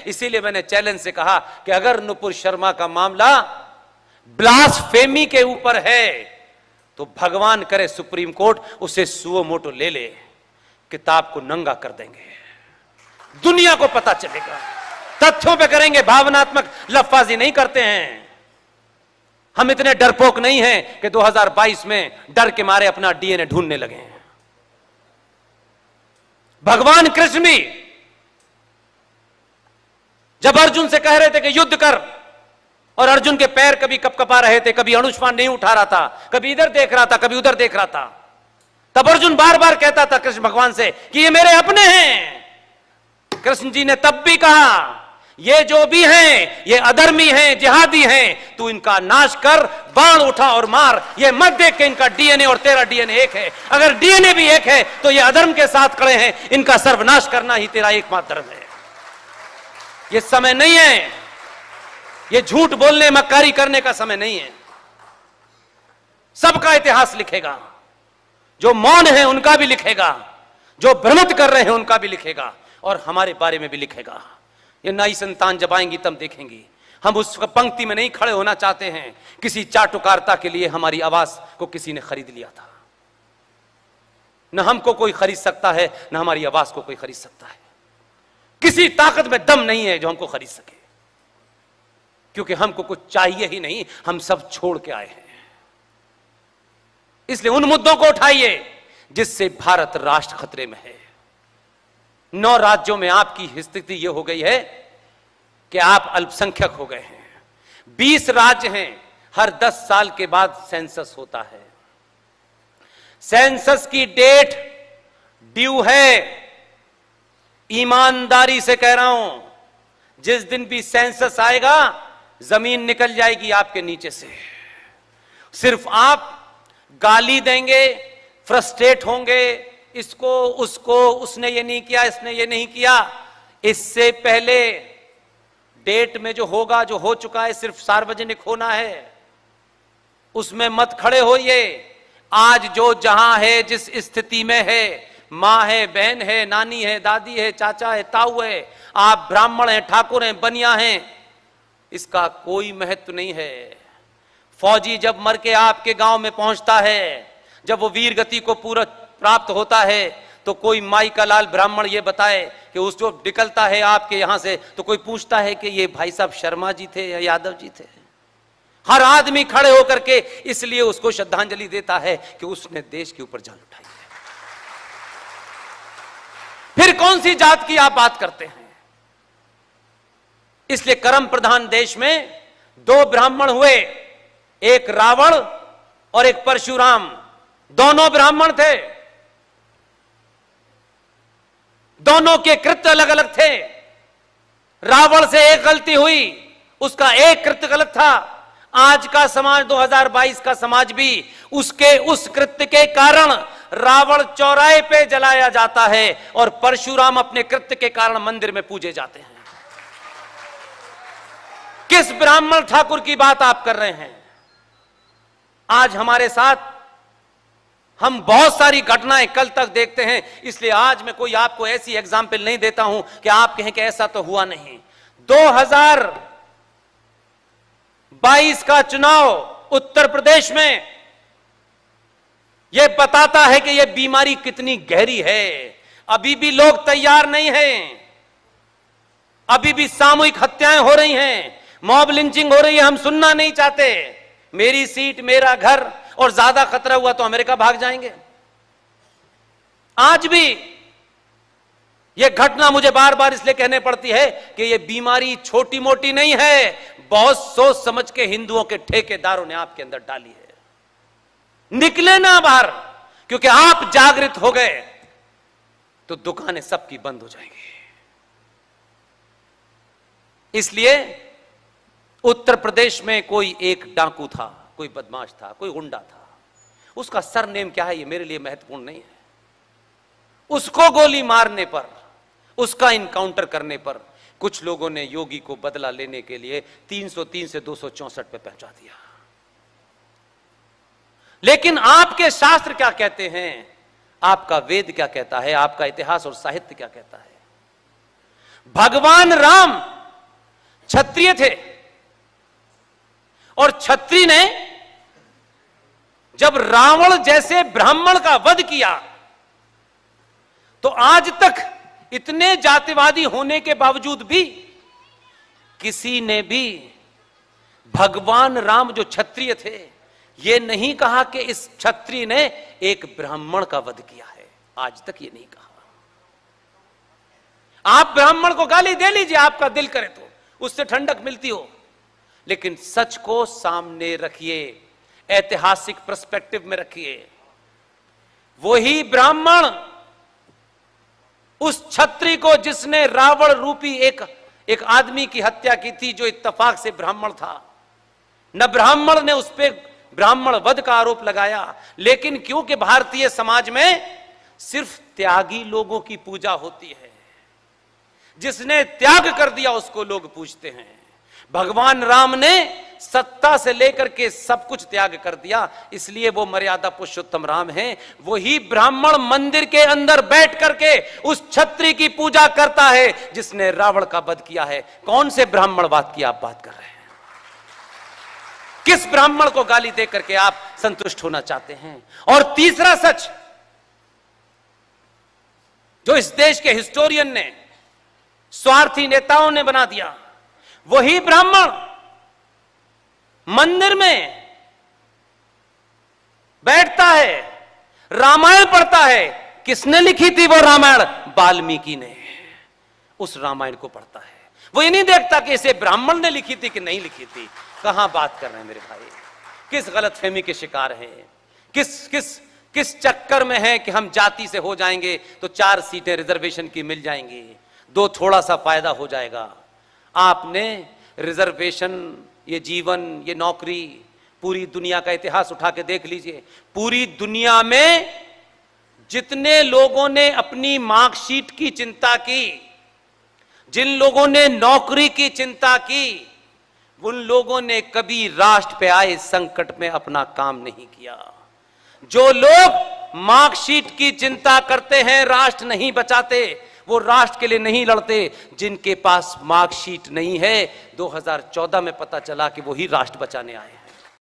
इसीलिए मैंने चैलेंज से कहा कि अगर नुपुर शर्मा का मामला ब्लास्फेमी के ऊपर है तो भगवान करे सुप्रीम कोर्ट उसे सुओ मोटो ले ले, किताब को नंगा कर देंगे, दुनिया को पता चलेगा, तथ्यों पे करेंगे, भावनात्मक लफाजी नहीं करते हैं। हम इतने डरपोक नहीं हैं कि 2022 में डर के मारे अपना डीएनए ढूंढने लगे हैं। भगवान कृष्ण भी जब अर्जुन से कह रहे थे कि युद्ध कर, और अर्जुन के पैर कभी कपकपा रहे थे, कभी अनुष्मान नहीं उठा रहा था, कभी इधर देख रहा था, कभी उधर देख रहा था, तब अर्जुन बार बार कहता था कृष्ण भगवान से कि ये मेरे अपने हैं। कृष्ण जी ने तब भी कहा ये जो भी हैं ये अधर्मी हैं, जिहादी हैं, तू इनका नाश कर, बाण उठा और मार, ये मत देख के इनका डीएनए और तेरा डीएनए एक है, अगर डीएनए भी एक है तो ये अधर्म के साथ खड़े हैं, इनका सर्वनाश करना ही तेरा एकमात्र धर्म है। ये समय नहीं है, ये झूठ बोलने मक्कारी करने का समय नहीं है। सबका इतिहास लिखेगा, जो मौन है उनका भी लिखेगा, जो भ्रमित कर रहे हैं उनका भी लिखेगा, और हमारे बारे में भी लिखेगा। ये नई संतान जब आएंगी तब देखेंगी। हम उस पंक्ति में नहीं खड़े होना चाहते हैं। किसी चाटुकारिता के लिए हमारी आवाज को किसी ने खरीद लिया था। न हमको कोई खरीद सकता है, न हमारी आवाज को कोई खरीद सकता है। किसी ताकत में दम नहीं है जो हमको खरीद सके, क्योंकि हमको कुछ चाहिए ही नहीं, हम सब छोड़ के आए हैं। इसलिए उन मुद्दों को उठाइए जिससे भारत राष्ट्र खतरे में है। 9 राज्यों में आपकी स्थिति यह हो गई है कि आप अल्पसंख्यक हो गए हैं। 20 राज्य हैं, हर 10 साल के बाद सेंसस होता है। सेंसस की डेट ड्यू है। ईमानदारी से कह रहा हूं, जिस दिन भी सेंसस आएगा जमीन निकल जाएगी आपके नीचे से। सिर्फ आप गाली देंगे, फ्रस्ट्रेट होंगे, इसको उसको, उसने ये नहीं किया, इसने ये नहीं किया। इससे पहले डेट में जो होगा, जो हो चुका है, सिर्फ सार्वजनिक होना है, उसमें मत खड़े होइए। आज जो जहां है, जिस स्थिति में है, मां है, बहन है, नानी है, दादी है, चाचा है, ताऊ है, आप ब्राह्मण हैं, ठाकुर हैं, बनिया हैं, इसका कोई महत्व नहीं है। फौजी जब मर के आपके गांव में पहुंचता है, जब वो वीर गति को पूरा प्राप्त होता है, तो कोई माई का लाल ब्राह्मण ये बताए कि उस जो निकलता है आपके यहां से, तो कोई पूछता है कि ये भाई साहब शर्मा जी थे या यादव जी थे। हर आदमी खड़े होकर के इसलिए उसको श्रद्धांजलि देता है कि उसने देश के ऊपर जान उठाई है। फिर कौन सी जात की आप बात करते हैं? इसलिए कर्म प्रधान देश में 2 ब्राह्मण हुए, एक रावण और एक परशुराम। दोनों ब्राह्मण थे, दोनों के कृत्य अलग अलग थे। रावण से एक गलती हुई, उसका एक कृत्य गलत था। आज का समाज, 2022 का समाज भी उसके उस कृत्य के कारण रावण चौराहे पे जलाया जाता है और परशुराम अपने कृत्य के कारण मंदिर में पूजे जाते हैं। किस ब्राह्मण ठाकुर की बात आप कर रहे हैं? आज हमारे साथ हम बहुत सारी घटनाएं कल तक देखते हैं, इसलिए आज मैं कोई आपको ऐसी एग्जाम्पल नहीं देता हूं कि आप कहें कि ऐसा तो हुआ नहीं। 2022 का चुनाव उत्तर प्रदेश में यह बताता है कि यह बीमारी कितनी गहरी है। अभी भी लोग तैयार नहीं हैं, अभी भी सामूहिक हत्याएं हो रही हैं, मॉब लिंचिंग हो रही है। हम सुनना नहीं चाहते। मेरी सीट, मेरा घर, और ज्यादा खतरा हुआ तो अमेरिका भाग जाएंगे। आज भी यह घटना मुझे बार बार इसलिए कहने पड़ती है कि यह बीमारी छोटी मोटी नहीं है, बहुत सोच समझ के हिंदुओं के ठेकेदारों ने आपके अंदर डाली है। निकले ना बाहर, क्योंकि आप जागृत हो गए तो दुकानें सबकी बंद हो जाएंगी। इसलिए उत्तर प्रदेश में कोई एक डाकू था, कोई बदमाश था, कोई गुंडा था। उसका सरनेम क्या है ये मेरे लिए महत्वपूर्ण नहीं है। उसको गोली मारने पर, उसका इनकाउंटर करने पर कुछ लोगों ने योगी को बदला लेने के लिए 303 से 264 पे पहुंचा दिया। लेकिन आपके शास्त्र क्या कहते हैं? आपका वेद क्या कहता है? आपका इतिहास और साहित्य क्या कहता है? भगवान राम क्षत्रिय थे, और क्षत्रिय ने जब रावण जैसे ब्राह्मण का वध किया तो आज तक इतने जातिवादी होने के बावजूद भी किसी ने भी भगवान राम जो क्षत्रिय थे ये नहीं कहा कि इस क्षत्रिय ने एक ब्राह्मण का वध किया है। आज तक ये नहीं कहा। आप ब्राह्मण को गाली दे लीजिए, आपका दिल करे तो, उससे ठंडक मिलती हो, लेकिन सच को सामने रखिए, ऐतिहासिक पर्सपेक्टिव में रखिए। वही ब्राह्मण उस क्षत्रिय को जिसने रावण रूपी एक आदमी की हत्या की थी, जो इत्तेफाक से ब्राह्मण था, न ब्राह्मण ने उस पर ब्राह्मण वध का आरोप लगाया, लेकिन क्योंकि भारतीय समाज में सिर्फ त्यागी लोगों की पूजा होती है, जिसने त्याग कर दिया उसको लोग पूजते हैं। भगवान राम ने सत्ता से लेकर के सब कुछ त्याग कर दिया, इसलिए वो मर्यादा पुरुषोत्तम राम हैं। वही ब्राह्मण मंदिर के अंदर बैठ करके उस क्षत्रिय की पूजा करता है जिसने रावण का वध किया है। कौन से ब्राह्मणवाद की आप बात कर रहे हैं? किस ब्राह्मण को गाली दे करके आप संतुष्ट होना चाहते हैं? और तीसरा सच जो इस देश के हिस्टोरियन ने, स्वार्थी नेताओं ने बना दिया, वही ब्राह्मण मंदिर में बैठता है, रामायण पढ़ता है। किसने लिखी थी वो रामायण? वाल्मीकि ने। उस रामायण को पढ़ता है, वो ये नहीं देखता कि इसे ब्राह्मण ने लिखी थी कि नहीं लिखी थी। कहां बात कर रहे हैं मेरे भाई? किस गलतफहमी के शिकार हैं? किस चक्कर में है कि हम जाति से हो जाएंगे तो 4 सीटें रिजर्वेशन की मिल जाएंगी, 2 थोड़ा सा फायदा हो जाएगा। आपने रिजर्वेशन, ये जीवन, ये नौकरी, पूरी दुनिया का इतिहास उठा के देख लीजिए। पूरी दुनिया में जितने लोगों ने अपनी मार्कशीट की चिंता की, जिन लोगों ने नौकरी की चिंता की, उन लोगों ने कभी राष्ट्र पे आए संकट में अपना काम नहीं किया। जो लोग मार्कशीट की चिंता करते हैं, राष्ट्र नहीं बचाते, वो राष्ट्र के लिए नहीं लड़ते। जिनके पास मार्कशीट नहीं है, 2014 में पता चला कि वो ही राष्ट्र बचाने आए।